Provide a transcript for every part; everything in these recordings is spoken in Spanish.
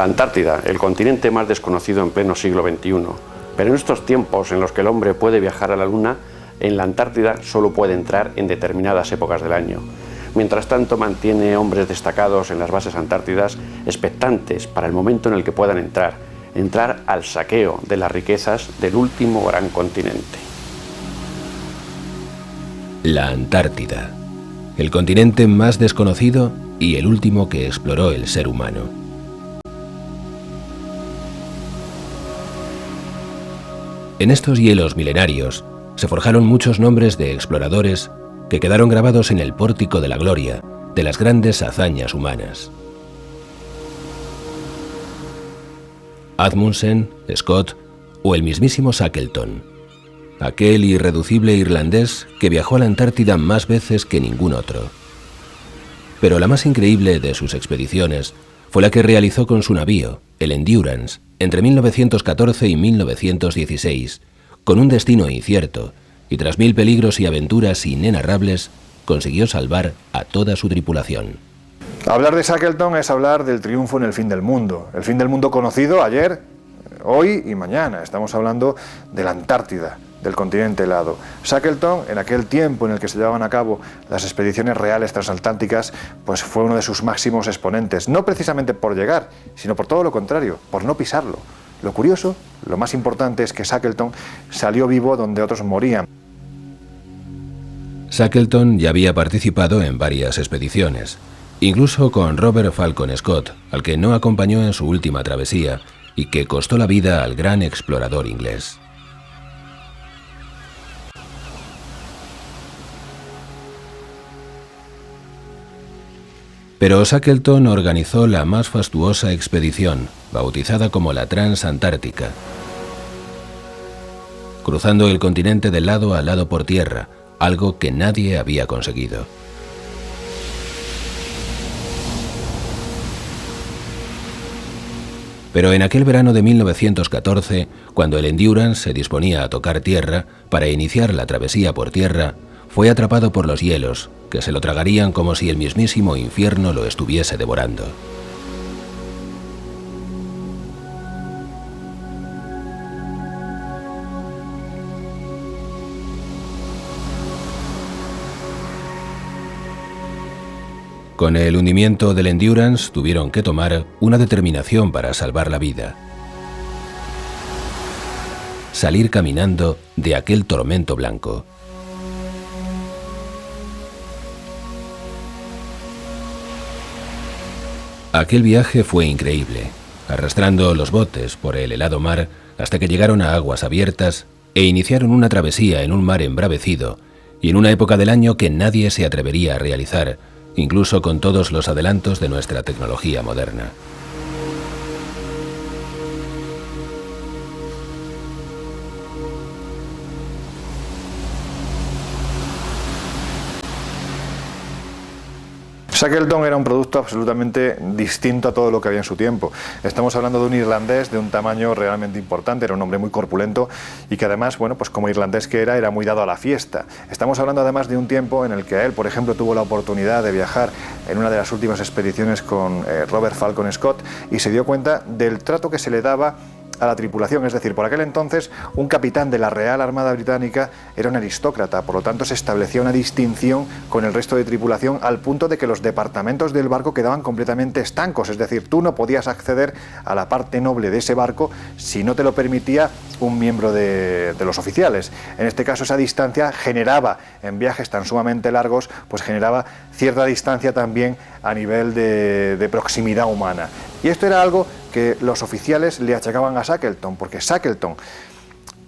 La Antártida, el continente más desconocido en pleno siglo XXI. Pero en estos tiempos en los que el hombre puede viajar a la Luna, en la Antártida solo puede entrar en determinadas épocas del año. Mientras tanto, mantiene hombres destacados en las bases antártidas expectantes para el momento en el que puedan entrar al saqueo de las riquezas del último gran continente. La Antártida, el continente más desconocido y el último que exploró el ser humano. En estos hielos milenarios se forjaron muchos nombres de exploradores que quedaron grabados en el pórtico de la gloria de las grandes hazañas humanas. Amundsen, Scott o el mismísimo Shackleton, aquel irreducible irlandés que viajó a la Antártida más veces que ningún otro. Pero la más increíble de sus expediciones fue la que realizó con su navío, el Endurance, entre 1914 y 1916, con un destino incierto, y tras 1000 peligros y aventuras inenarrables, consiguió salvar a toda su tripulación. Hablar de Shackleton es hablar del triunfo en el fin del mundo conocido ayer, hoy y mañana. Estamos hablando de la Antártida, del continente helado. Shackleton, en aquel tiempo en el que se llevaban a cabo las expediciones reales transatlánticas, pues fue uno de sus máximos exponentes, no precisamente por llegar, sino por todo lo contrario, por no pisarlo. Lo curioso, lo más importante es que Shackleton salió vivo donde otros morían. Shackleton ya había participado en varias expediciones, incluso con Robert Falcon Scott, al que no acompañó en su última travesía y que costó la vida al gran explorador inglés. Pero Shackleton organizó la más fastuosa expedición, bautizada como la Transantártica, cruzando el continente de lado a lado por tierra, algo que nadie había conseguido. Pero en aquel verano de 1914, cuando el Endurance se disponía a tocar tierra para iniciar la travesía por tierra, fue atrapado por los hielos, que se lo tragarían como si el mismísimo infierno lo estuviese devorando. Con el hundimiento del Endurance tuvieron que tomar una determinación para salvar la vida: salir caminando de aquel tormento blanco. Aquel viaje fue increíble, arrastrando los botes por el helado mar hasta que llegaron a aguas abiertas e iniciaron una travesía en un mar embravecido y en una época del año que nadie se atrevería a realizar, incluso con todos los adelantos de nuestra tecnología moderna. Shackleton era un producto absolutamente distinto a todo lo que había en su tiempo. Estamos hablando de un irlandés de un tamaño realmente importante, era un hombre muy corpulento y que además, bueno, pues como irlandés que era muy dado a la fiesta. Estamos hablando además de un tiempo en el que él, por ejemplo, tuvo la oportunidad de viajar en una de las últimas expediciones con Robert Falcon Scott y se dio cuenta del trato que se le daba a la tripulación. Es decir, por aquel entonces un capitán de la Real Armada Británica era un aristócrata, por lo tanto se establecía una distinción con el resto de tripulación al punto de que los departamentos del barco quedaban completamente estancos, es decir, tú no podías acceder a la parte noble de ese barco si no te lo permitía un miembro de los oficiales. En este caso esa distancia generaba, en viajes tan sumamente largos, pues generaba cierta distancia también a nivel de proximidad humana. Y esto era algo que los oficiales le achacaban a Shackleton, porque Shackleton,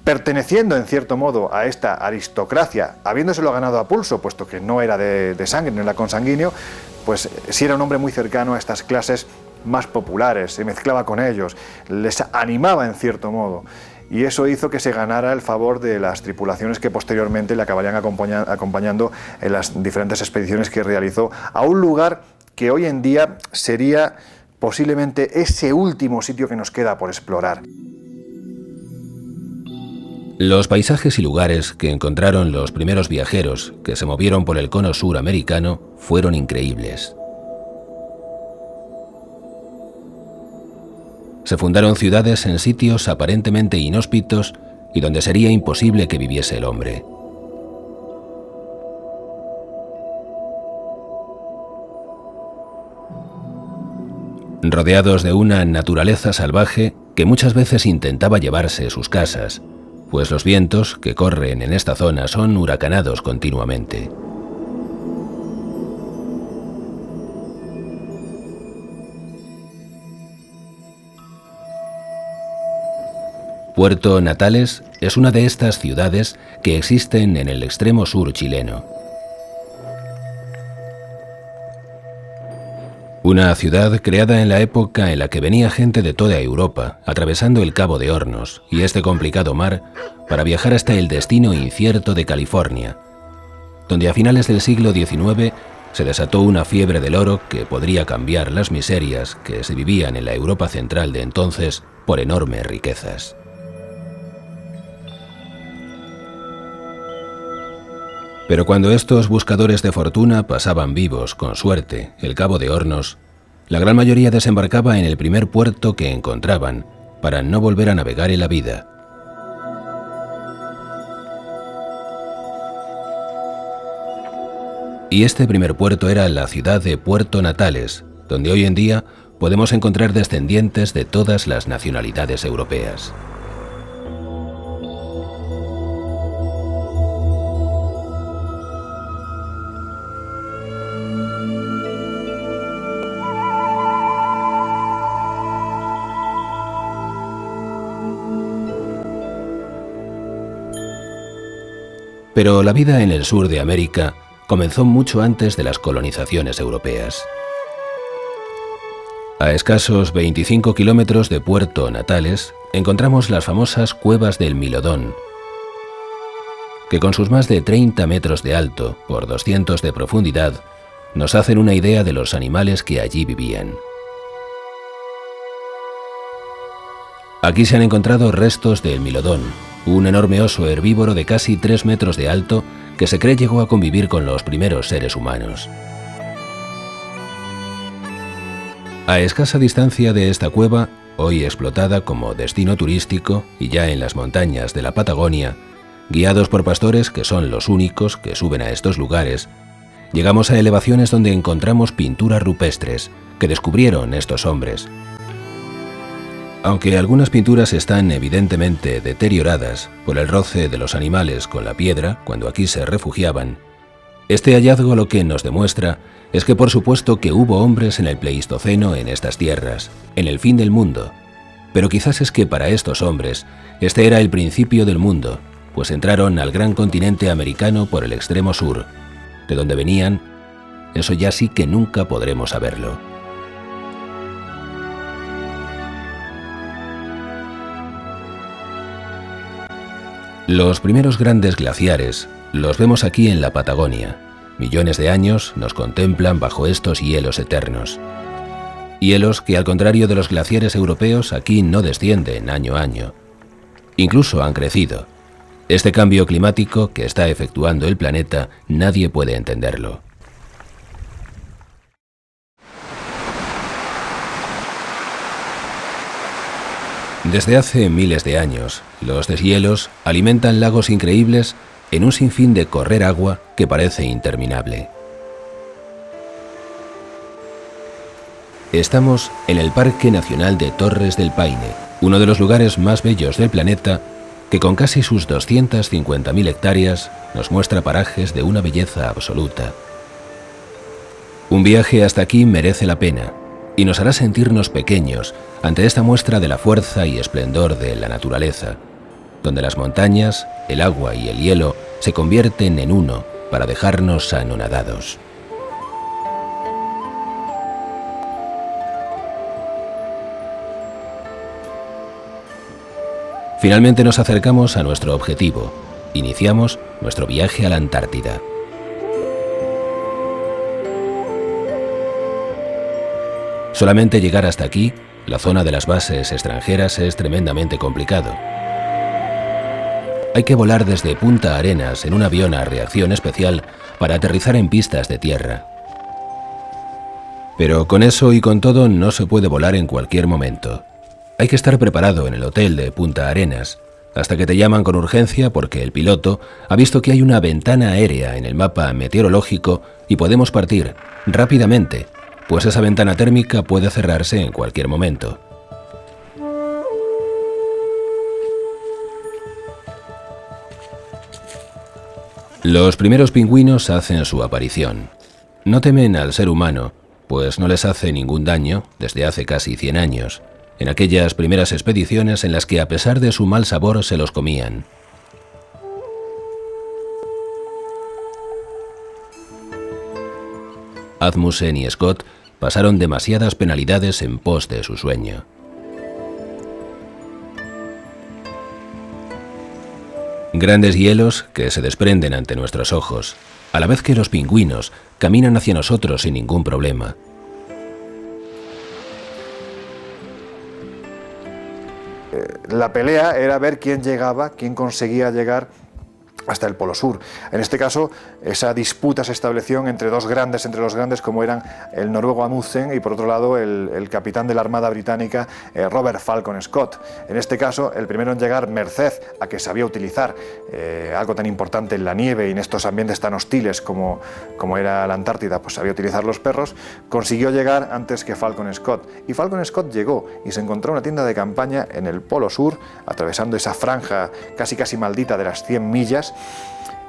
perteneciendo en cierto modo a esta aristocracia, habiéndoselo ganado a pulso, puesto que no era de sangre, no era consanguíneo, pues sí era un hombre muy cercano a estas clases más populares, se mezclaba con ellos, les animaba en cierto modo. Y eso hizo que se ganara el favor de las tripulaciones que posteriormente le acabarían acompañando en las diferentes expediciones que realizó a un lugar que hoy en día sería posiblemente ese último sitio que nos queda por explorar. Los paisajes y lugares que encontraron los primeros viajeros que se movieron por el cono sur americano fueron increíbles. se fundaron ciudades en sitios aparentemente inhóspitos y donde sería imposible que viviese el hombre. Rodeados de una naturaleza salvaje que muchas veces intentaba llevarse sus casas, pues los vientos que corren en esta zona son huracanados continuamente. Puerto Natales es una de estas ciudades que existen en el extremo sur chileno. Una ciudad creada en la época en la que venía gente de toda Europa, atravesando el Cabo de Hornos y este complicado mar para viajar hasta el destino incierto de California, donde a finales del siglo XIX se desató una fiebre del oro que podría cambiar las miserias que se vivían en la Europa central de entonces por enormes riquezas. Pero cuando estos buscadores de fortuna pasaban vivos, con suerte, el Cabo de Hornos, la gran mayoría desembarcaba en el primer puerto que encontraban para no volver a navegar en la vida. Y este primer puerto era la ciudad de Puerto Natales, donde hoy en día podemos encontrar descendientes de todas las nacionalidades europeas. Pero la vida en el sur de América comenzó mucho antes de las colonizaciones europeas. A escasos 25 kilómetros de Puerto Natales encontramos las famosas cuevas del Milodón, que con sus más de 30 metros de alto por 200 de profundidad nos hacen una idea de los animales que allí vivían. Aquí se han encontrado restos del Milodón, un enorme oso herbívoro de casi 3 metros de alto que se cree llegó a convivir con los primeros seres humanos. A escasa distancia de esta cueva, hoy explotada como destino turístico y ya en las montañas de la Patagonia, guiados por pastores que son los únicos que suben a estos lugares, llegamos a elevaciones donde encontramos pinturas rupestres que descubrieron estos hombres. Aunque algunas pinturas están evidentemente deterioradas por el roce de los animales con la piedra cuando aquí se refugiaban, este hallazgo lo que nos demuestra es que por supuesto que hubo hombres en el Pleistoceno en estas tierras, en el fin del mundo, pero quizás es que para estos hombres este era el principio del mundo, pues entraron al gran continente americano por el extremo sur. De donde venían, eso ya sí que nunca podremos saberlo. Los primeros grandes glaciares los vemos aquí en la Patagonia. Millones de años nos contemplan bajo estos hielos eternos. Hielos que, al contrario de los glaciares europeos, aquí no descienden año a año. Incluso han crecido. Este cambio climático que está efectuando el planeta, nadie puede entenderlo. Desde hace miles de años, los deshielos alimentan lagos increíbles en un sinfín de correr agua que parece interminable. Estamos en el Parque Nacional de Torres del Paine, uno de los lugares más bellos del planeta, que con casi sus 250.000 hectáreas nos muestra parajes de una belleza absoluta. Un viaje hasta aquí merece la pena y nos hará sentirnos pequeños ante esta muestra de la fuerza y esplendor de la naturaleza, donde las montañas, el agua y el hielo se convierten en uno para dejarnos anonadados. Finalmente nos acercamos a nuestro objetivo. Iniciamos nuestro viaje a la Antártida. Solamente llegar hasta aquí, la zona de las bases extranjeras, es tremendamente complicado. Hay que volar desde Punta Arenas en un avión a reacción especial para aterrizar en pistas de tierra. Pero con eso y con todo no se puede volar en cualquier momento. Hay que estar preparado en el hotel de Punta Arenas, hasta que te llaman con urgencia porque el piloto ha visto que hay una ventana aérea en el mapa meteorológico y podemos partir rápidamente, pues esa ventana térmica puede cerrarse en cualquier momento. Los primeros pingüinos hacen su aparición. No temen al ser humano, pues no les hace ningún daño desde hace casi 100 años, en aquellas primeras expediciones en las que a pesar de su mal sabor se los comían. Asmussen y Scott pasaron demasiadas penalidades en pos de su sueño. Grandes hielos que se desprenden ante nuestros ojos, a la vez que los pingüinos caminan hacia nosotros sin ningún problema. La pelea era ver quién llegaba, quién conseguía llegar hasta el Polo Sur. En este caso, esa disputa se estableció entre los grandes, como eran el noruego Amundsen y por otro lado el capitán de la Armada Británica, Robert Falcon Scott. En este caso, el primero en llegar, merced a que sabía utilizar algo tan importante en la nieve y en estos ambientes tan hostiles como era la Antártida, pues sabía utilizar los perros, consiguió llegar antes que Falcon Scott. Y Falcon Scott llegó y se encontró una tienda de campaña en el Polo Sur, atravesando esa franja casi maldita de las 100 millas,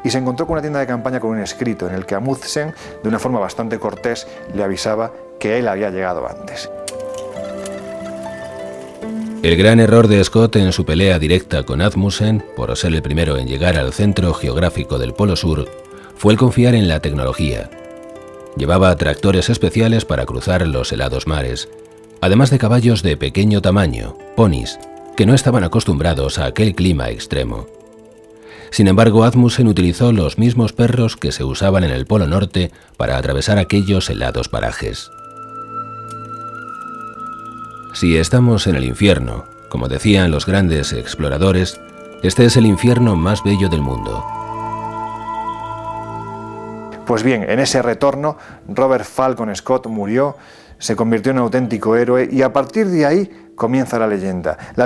y se encontró con una tienda de campaña con un escrito en el que Amundsen, de una forma bastante cortés, le avisaba que él había llegado antes. El gran error de Scott en su pelea directa con Asmussen, por ser el primero en llegar al centro geográfico del Polo Sur, fue el confiar en la tecnología. Llevaba tractores especiales para cruzar los helados mares, además de caballos de pequeño tamaño, ponis, que no estaban acostumbrados a aquel clima extremo. Sin embargo, Asmussen utilizó los mismos perros que se usaban en el Polo Norte para atravesar aquellos helados parajes. Si estamos en el infierno, como decían los grandes exploradores, este es el infierno más bello del mundo. Pues bien, en ese retorno, Robert Falcon Scott murió, se convirtió en un auténtico héroe y a partir de ahí comienza la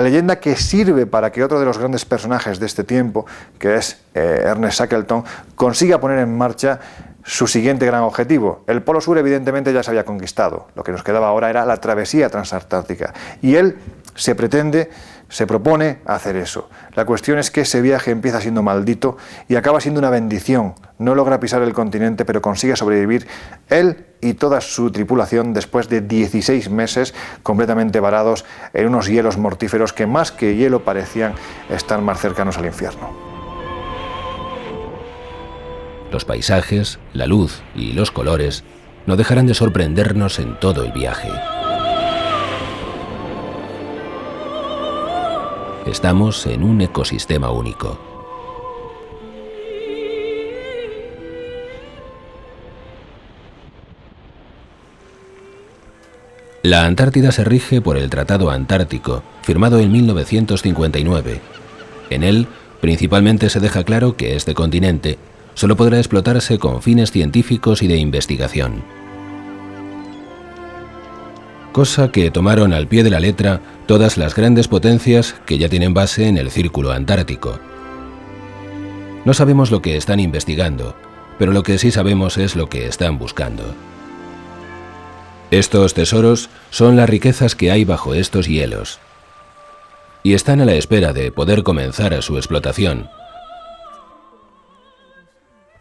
leyenda que sirve para que otro de los grandes personajes de este tiempo, que es Ernest Shackleton, consiga poner en marcha su siguiente gran objetivo. El Polo Sur evidentemente ya se había conquistado, lo que nos quedaba ahora era la travesía transantártica y él se propone hacer eso. La cuestión es que ese viaje empieza siendo maldito y acaba siendo una bendición. No logra pisar el continente, pero consigue sobrevivir él y toda su tripulación después de 16 meses completamente varados en unos hielos mortíferos que más que hielo parecían estar más cercanos al infierno. Los paisajes, la luz y los colores no dejarán de sorprendernos en todo el viaje. Estamos en un ecosistema único. La Antártida se rige por el Tratado Antártico, firmado en 1959. En él, principalmente se deja claro que este continente solo podrá explotarse con fines científicos y de investigación. Cosa que tomaron al pie de la letra todas las grandes potencias que ya tienen base en el Círculo Antártico. No sabemos lo que están investigando, pero lo que sí sabemos es lo que están buscando. Estos tesoros son las riquezas que hay bajo estos hielos, y están a la espera de poder comenzar a su explotación.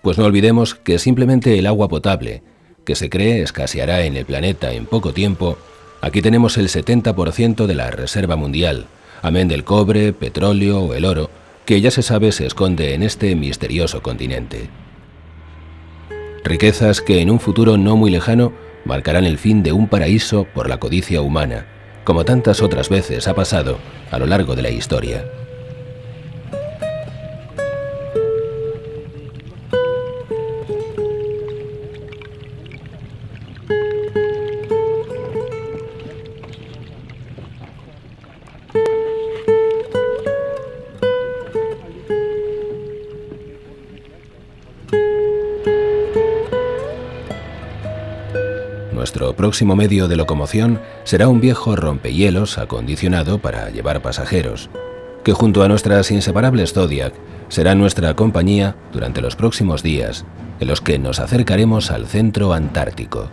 Pues no olvidemos que simplemente el agua potable, que se cree escaseará en el planeta en poco tiempo, aquí tenemos el 70% de la reserva mundial, amén del cobre, petróleo o el oro, que ya se sabe se esconde en este misterioso continente. Riquezas que en un futuro no muy lejano marcarán el fin de un paraíso por la codicia humana, como tantas otras veces ha pasado a lo largo de la historia. nuestro próximo medio de locomoción será un viejo rompehielos acondicionado para llevar pasajeros, que junto a nuestras inseparables Zodiac será nuestra compañía durante los próximos días, en los que nos acercaremos al centro antártico.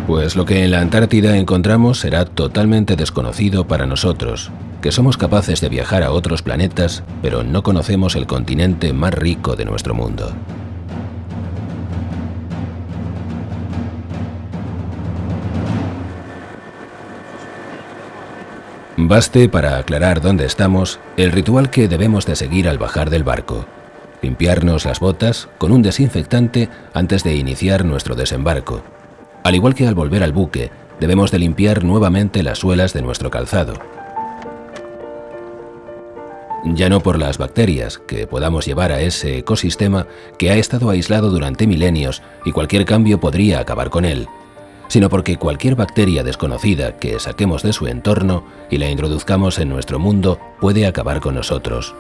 Pues lo que en la Antártida encontramos será totalmente desconocido para nosotros, que somos capaces de viajar a otros planetas, pero no conocemos el continente más rico de nuestro mundo. Baste para aclarar dónde estamos el ritual que debemos de seguir al bajar del barco. Limpiarnos las botas con un desinfectante antes de iniciar nuestro desembarco. Al igual que al volver al buque, debemos de limpiar nuevamente las suelas de nuestro calzado. Ya no por las bacterias que podamos llevar a ese ecosistema que ha estado aislado durante milenios y cualquier cambio podría acabar con él, sino porque cualquier bacteria desconocida que saquemos de su entorno y la introduzcamos en nuestro mundo puede acabar con nosotros.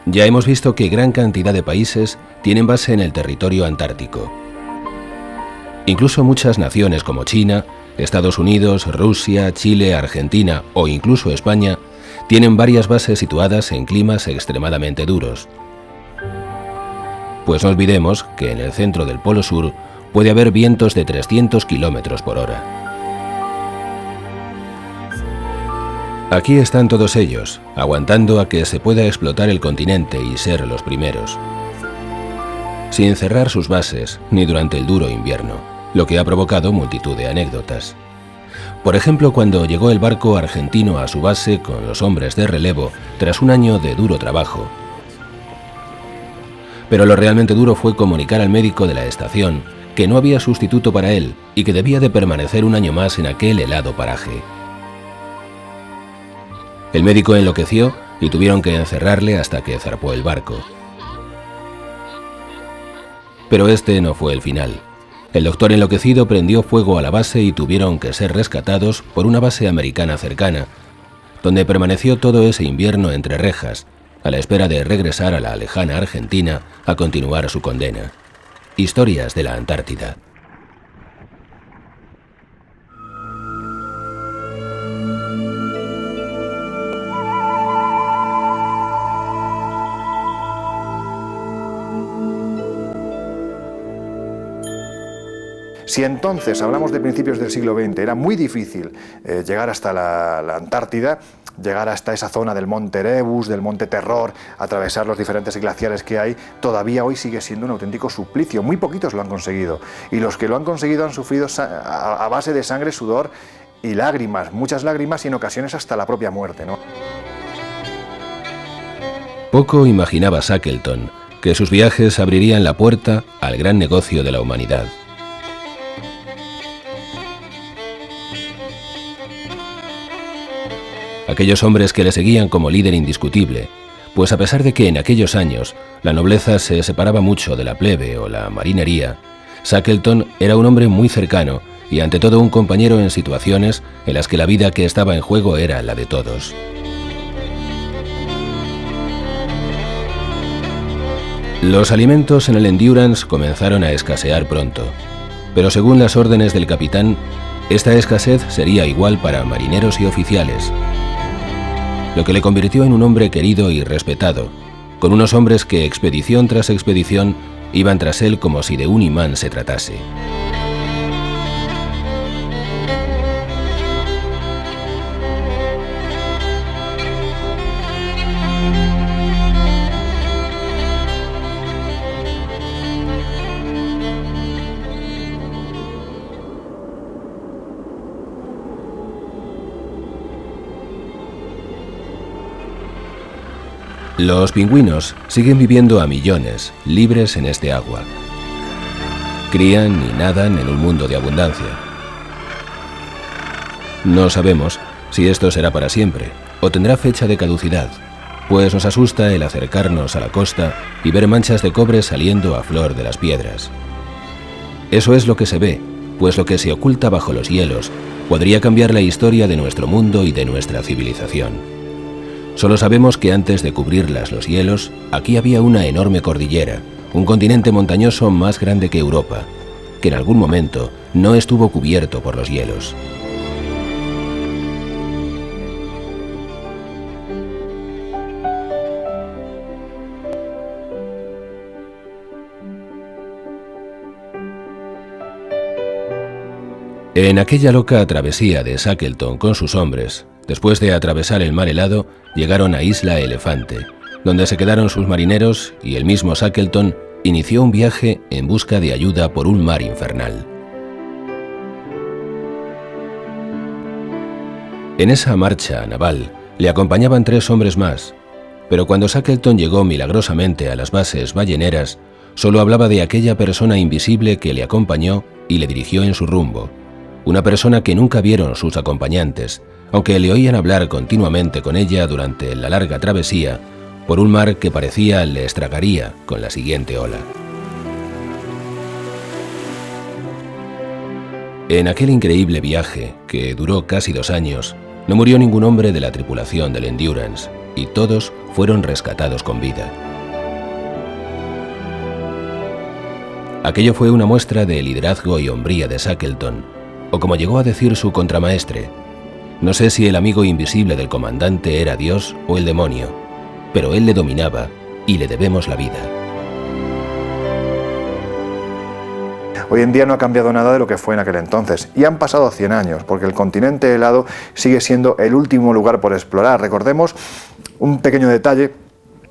Ya hemos visto que gran cantidad de países tienen base en el territorio antártico. Incluso muchas naciones como China, Estados Unidos, Rusia, Chile, Argentina o incluso España tienen varias bases situadas en climas extremadamente duros. Pues no olvidemos que en el centro del Polo Sur puede haber vientos de 300 km por hora. Aquí están todos ellos, aguantando a que se pueda explotar el continente y ser los primeros, sin cerrar sus bases ni durante el duro invierno, lo que ha provocado multitud de anécdotas. Por ejemplo, cuando llegó el barco argentino a su base con los hombres de relevo tras un año de duro trabajo. Pero lo realmente duro fue comunicar al médico de la estación que no había sustituto para él y que debía de permanecer un año más en aquel helado paraje. El médico enloqueció y tuvieron que encerrarle hasta que zarpó el barco. Pero este no fue el final. El doctor enloquecido prendió fuego a la base y tuvieron que ser rescatados por una base americana cercana, donde permaneció todo ese invierno entre rejas, a la espera de regresar a la lejana Argentina a continuar su condena. Historias de la Antártida. Si entonces hablamos de principios del siglo XX, era muy difícil llegar hasta la Antártida, llegar hasta esa zona del monte Erebus, del monte Terror, atravesar los diferentes glaciares que hay, todavía hoy sigue siendo un auténtico suplicio. Muy poquitos lo han conseguido, y los que lo han conseguido han sufrido a base de sangre, sudor y lágrimas, muchas lágrimas y en ocasiones hasta la propia muerte, ¿no? Poco imaginaba Shackleton que sus viajes abrirían la puerta al gran negocio de la humanidad. Aquellos hombres que le seguían como líder indiscutible, pues a pesar de que en aquellos años la nobleza se separaba mucho de la plebe o la marinería, Shackleton era un hombre muy cercano y ante todo un compañero en situaciones en las que la vida que estaba en juego era la de todos. Los alimentos en el Endurance comenzaron a escasear pronto, pero según las órdenes del capitán, esta escasez sería igual para marineros y oficiales, lo que le convirtió en un hombre querido y respetado, con unos hombres que expedición tras expedición iban tras él como si de un imán se tratase. Los pingüinos siguen viviendo a millones, libres en este agua. Crían y nadan en un mundo de abundancia. No sabemos si esto será para siempre o tendrá fecha de caducidad, pues nos asusta el acercarnos a la costa y ver manchas de cobre saliendo a flor de las piedras. Eso es lo que se ve, pues lo que se oculta bajo los hielos podría cambiar la historia de nuestro mundo y de nuestra civilización. Solo sabemos que antes de cubrirlas los hielos, aquí había una enorme cordillera, un continente montañoso más grande que Europa, que en algún momento no estuvo cubierto por los hielos. En aquella loca travesía de Shackleton con sus hombres, después de atravesar el mar helado, llegaron a Isla Elefante, donde se quedaron sus marineros y el mismo Shackleton inició un viaje en busca de ayuda por un mar infernal. En esa marcha naval le acompañaban 3 hombres más, pero cuando Shackleton llegó milagrosamente a las bases balleneras, solo hablaba de aquella persona invisible que le acompañó y le dirigió en su rumbo, una persona que nunca vieron sus acompañantes, aunque le oían hablar continuamente con ella durante la larga travesía por un mar que parecía le estragaría con la siguiente ola. En aquel increíble viaje, que duró casi 2 años, no murió ningún hombre de la tripulación del Endurance, y todos fueron rescatados con vida. Aquello fue una muestra de liderazgo y hombría de Shackleton, o como llegó a decir su contramaestre, no sé si el amigo invisible del comandante era Dios o el demonio, pero él le dominaba y le debemos la vida. Hoy en día no ha cambiado nada de lo que fue en aquel entonces, y han pasado 100 años, porque el continente helado sigue siendo el último lugar por explorar. Recordemos un pequeño detalle.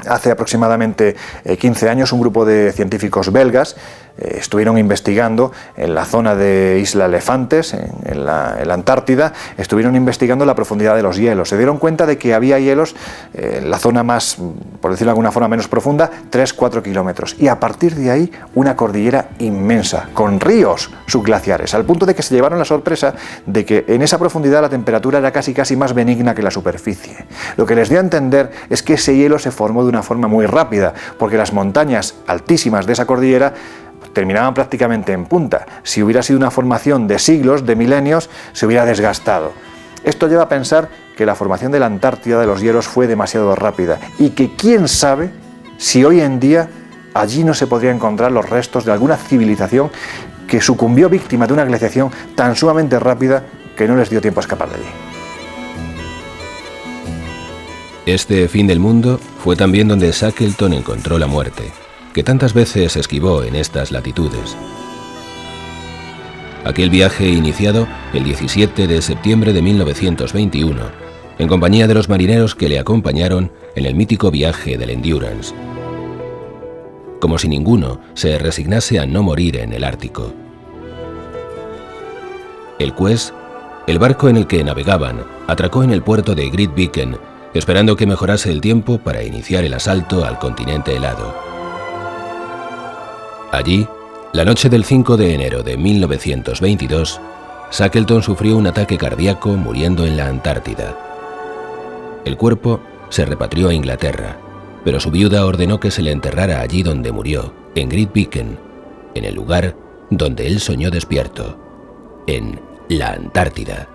Hace aproximadamente 15 años un grupo de científicos belgas estuvieron investigando en la zona de Isla Elefantes, en la Antártida, estuvieron investigando la profundidad de los hielos. Se dieron cuenta de que había hielos en la zona más, por decirlo de alguna forma, menos profunda, 3-4 kilómetros. Y a partir de ahí una cordillera inmensa, con ríos subglaciares, al punto de que se llevaron la sorpresa de que en esa profundidad la temperatura era casi más benigna que la superficie. Lo que les dio a entender es que ese hielo se formó de una forma muy rápida, porque las montañas altísimas de esa cordillera terminaban prácticamente en punta. Si hubiera sido una formación de siglos, de milenios, se hubiera desgastado. Esto lleva a pensar que la formación de la Antártida de los hielos fue demasiado rápida y que quién sabe si hoy en día allí no se podría encontrar los restos de alguna civilización que sucumbió víctima de una glaciación tan sumamente rápida que no les dio tiempo a escapar de allí. Este fin del mundo fue también donde Shackleton encontró la muerte, que tantas veces esquivó en estas latitudes. Aquel viaje iniciado el 17 de septiembre de 1921, en compañía de los marineros que le acompañaron en el mítico viaje del Endurance. Como si ninguno se resignase a no morir en el Ártico. El Quest, el barco en el que navegaban, atracó en el puerto de Grytviken, esperando que mejorase el tiempo para iniciar el asalto al continente helado. Allí, la noche del 5 de enero de 1922, Shackleton sufrió un ataque cardíaco muriendo en la Antártida. El cuerpo se repatrió a Inglaterra, pero su viuda ordenó que se le enterrara allí donde murió, en Grytviken, en el lugar donde él soñó despierto, en la Antártida.